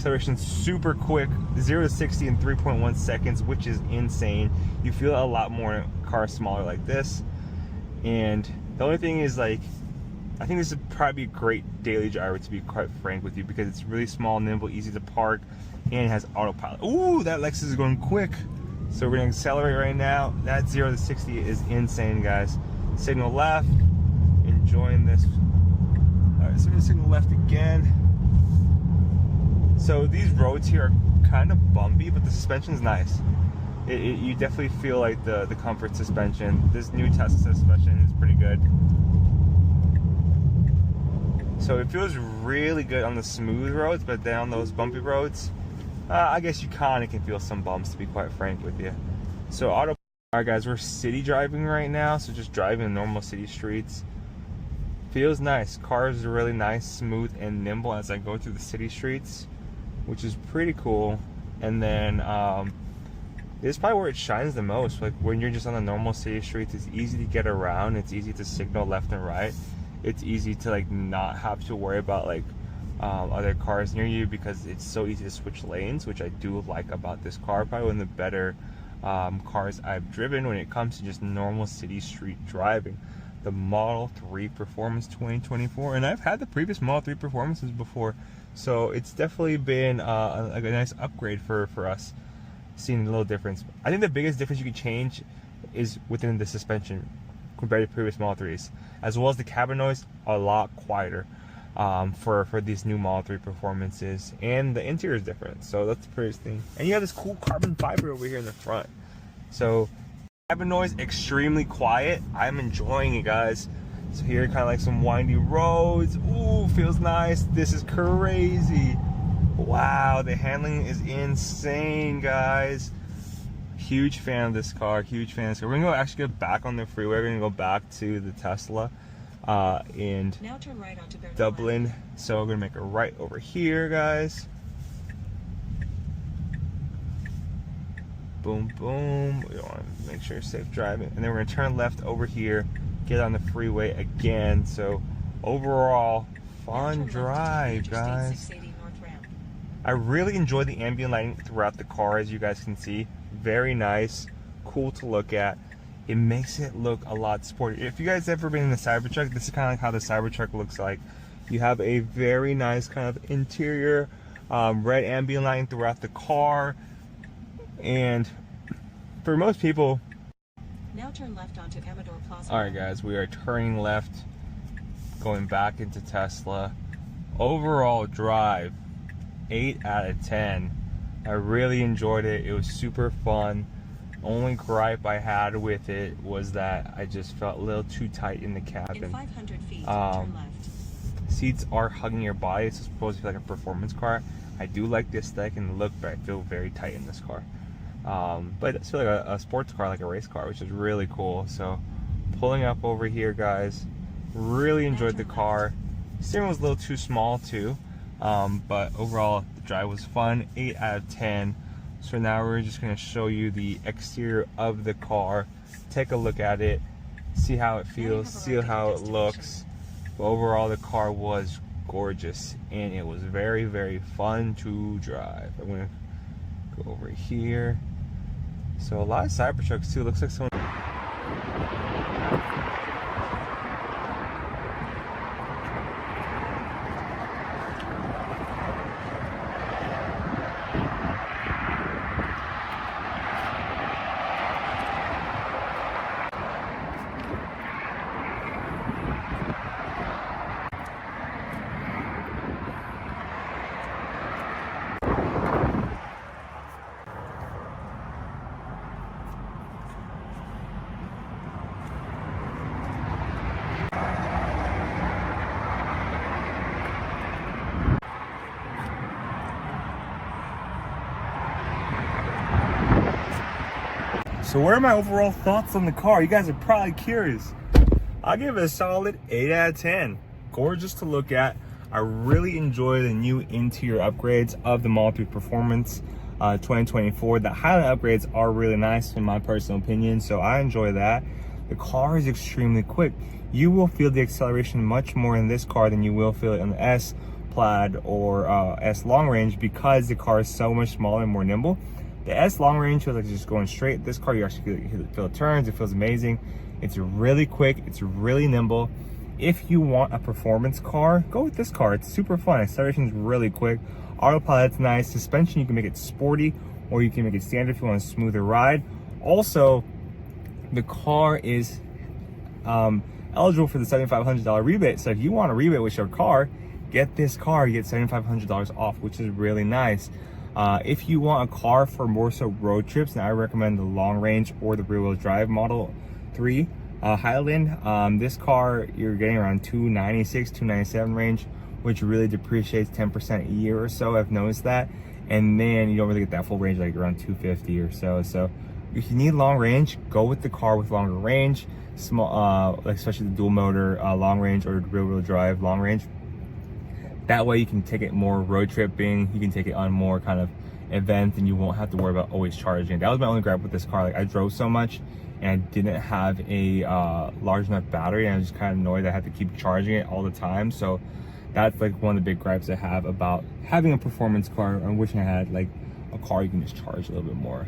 acceleration super quick, 0 to 60 in 3.1 seconds, which is insane. You feel a lot more in a car smaller like this. And the only thing is, like, I think this would probably be a great daily driver, to be quite frank with you, because it's really small, nimble, easy to park, and it has autopilot. Ooh, that Lexus is going quick. So we're gonna accelerate right now. That 0 to 60 is insane, guys. Signal left, enjoying this. All right, so we're gonna signal left again. So these roads here are kind of bumpy, but the suspension's nice. You definitely feel like the comfort suspension. This new Tesla suspension is pretty good. So it feels really good on the smooth roads, but then on those bumpy roads, I guess you kind of can feel some bumps, to be quite frank with you. So all right, guys, we're city driving right now, so just driving normal city streets. Feels nice. Cars are really nice, smooth, and nimble as I go through the city streets, which is pretty cool. And then this is probably where it shines the most. Like when you're just on the normal city streets, it's easy to get around. It's easy to signal left and right. It's easy to like not have to worry about like other cars near you, because it's so easy to switch lanes, which I do like about this car. Probably one of the better cars I've driven when it comes to just normal city street driving. The Model 3 Performance 2024, and I've had the previous Model 3 Performances before, so it's definitely been a nice upgrade for us, seeing a little difference. I think the biggest difference you can change is within the suspension compared to previous Model 3s, as well as the cabin noise, a lot quieter for these new Model 3 Performances, and the interior is different, so that's the prettiest thing. And you have this cool carbon fiber over here in the front, so cabin noise extremely quiet. I'm enjoying it, guys. So here, kind of like some windy roads. Ooh, feels nice. This is crazy. Wow, the handling is insane, guys. Huge fan of this car. Huge fan of this car. We're gonna actually go back on the freeway. We're gonna go back to the Tesla and now turn right onto Dublin. So we're gonna make a right over here, guys. Boom, boom. We want to make sure safe driving, and then we're gonna turn left over here, get on the freeway again. So overall, fun drive, guys. I really enjoy the ambient lighting throughout the car, as you guys can see. Very nice, cool to look at. It makes it look a lot sporty. If you guys ever been in the Cybertruck, this is kind of like how the Cybertruck looks like. You have a very nice kind of interior, red ambient lighting throughout the car. And for most people, now turn left onto Amador Plaza. All right, guys, we are turning left, going back into Tesla. Overall drive, 8 out of 10. I really enjoyed it. It was super fun. Only gripe I had with it was that I just felt a little too tight in the cabin. In 500 feet, turn left. Seats are hugging your body. It's supposed to be like a performance car. I do like the aesthetic and the look, but I feel very tight in this car. But it's really like a sports car, like a race car, which is really cool. So pulling up over here, guys, really enjoyed the car. Steering was a little too small too, but overall the drive was fun. 8 out of 10. So now we're just going to show you the exterior of the car, take a look at it, see how it feels, see how it looks. But overall the car was gorgeous, and it was very, very fun to drive. I'm going to go over here. So a lot of Cybertrucks too. Looks like someone. So what are my overall thoughts on the car? You guys are probably curious. I'll give it a solid 8 out of 10. Gorgeous to look at. I really enjoy the new interior upgrades of the Model 3 Performance 2024. The Highland upgrades are really nice in my personal opinion, so I enjoy that. The car is extremely quick. You will feel the acceleration much more in this car than you will feel it on the S. Plaid or S long range because the car is so much smaller and more nimble. The S long range feels like it's just going straight. This car, you actually feel the turns. It feels amazing. It's really quick. It's really nimble. If you want a performance car, go with this car. It's super fun. Acceleration is really quick. Autopilot's nice. Suspension, you can make it sporty or you can make it standard if you want a smoother ride. Also, the car is eligible for the $7,500 rebate. So if you want a rebate with your car, get this car. You get $7,500 off, which is really nice. If you want a car for more so road trips, then I recommend the long range or the rear wheel drive Model 3 Highland. This car, you're getting around 296, 297 range, which really depreciates 10% a year or so. I've noticed that. And then you don't really get that full range, like around 250 or so. So if you need long range, go with the car with longer range, small, like especially the dual motor long range or rear wheel drive long range. That way you can take it more road tripping, you can take it on more kind of events, and you won't have to worry about always charging. That was my only gripe with this car. Like, I drove so much and I didn't have a large enough battery, and I was just kind of annoyed that I had to keep charging it all the time. So that's like one of the big gripes I have about having a performance car. I'm wishing I had like a car you can just charge a little bit more.